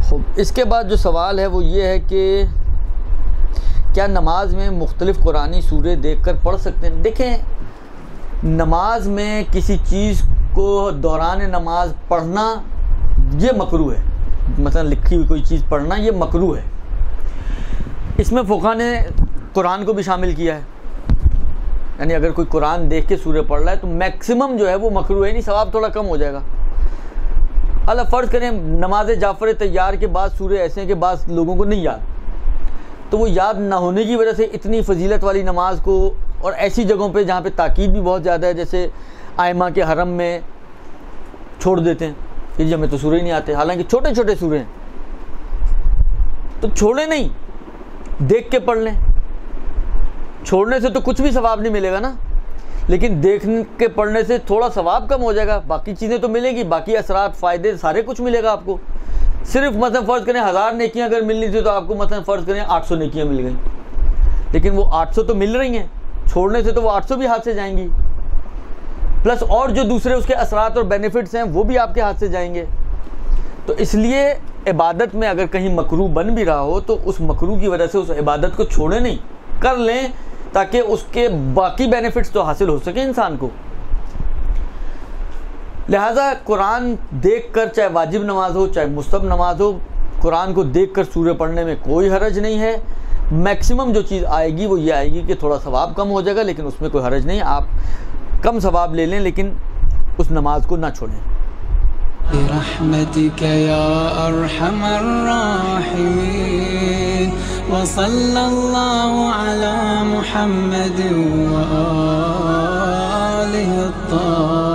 خوب، اس کے بعد جو سوال ہے وہ یہ ہے کہ کیا نماز میں مختلف قرآنی سورے دیکھ کر پڑھ سکتے ہیں؟ دیکھیں، نماز میں کسی چیز کو دوران نماز پڑھنا یہ مکروہ ہے، مثلا لکھی ہوئی کوئی چیز پڑھنا یہ مکروہ ہے۔ اس میں فقہا نے قرآن کو بھی شامل کیا ہے، یعنی اگر کوئی قرآن دیکھ کے سورہ پڑھ رہا ہے تو میکسیمم جو ہے وہ مکروہ ہے، نہیں ثواب تھوڑا کم ہو جائے گا۔ اللہ فرض کریں نماز جعفر طیار کے بعد سورے ایسے ہیں کہ بعض لوگوں کو نہیں یاد، تو وہ یاد نہ ہونے کی وجہ سے اتنی فضیلت والی نماز کو، اور ایسی جگہوں پہ جہاں پہ تاکید بھی بہت زیادہ ہے جیسے ائمہ کے حرم میں چھوڑ دیتے ہیں کہ جی ہمیں تو سورے ہی نہیں آتے، حالانکہ چھوٹے چھوٹے سورے ہیں، تو چھوڑیں نہیں، دیکھ کے پڑھ لیں۔ چھوڑنے سے تو کچھ بھی ثواب نہیں ملے گا نا، لیکن دیکھ کے پڑھنے سے تھوڑا ثواب کم ہو جائے گا، باقی چیزیں تو ملیں گی، باقی اثرات فائدے سارے کچھ ملے گا آپ کو۔ صرف مثلا فرض کریں 1000 نیکیاں اگر ملنی تھی تو آپ کو مثلا فرض کریں 800 نیکیاں مل گئیں، لیکن وہ 800 تو مل رہی ہیں، چھوڑنے سے تو وہ 800 بھی ہاتھ سے جائیں گی، پلس اور جو دوسرے اس کے اثرات اور بینیفٹس ہیں وہ بھی آپ کے ہاتھ سے جائیں گے۔ تو اس لیے عبادت میں اگر کہیں مکروہ بن بھی رہا ہو تو اس مکروہ کی وجہ سے اس عبادت کو چھوڑے نہیں، کر لیں تاکہ اس کے باقی بینیفٹس تو حاصل ہو سکے انسان کو۔ لہٰذا قرآن دیکھ کر، چاہے واجب نماز ہو چاہے مستحب نماز ہو، قرآن کو دیکھ کر سورہ پڑھنے میں کوئی حرج نہیں ہے۔ میکسیمم جو چیز آئے گی وہ یہ آئے گی کہ تھوڑا ثواب کم ہو جائے گا، لیکن اس میں کوئی حرج نہیں، آپ کم ثواب لے لیں لیکن اس نماز کو نہ چھوڑیں۔ برحمتك يا أرحم الراحمين وصلى الله على محمد وآله الطاهرين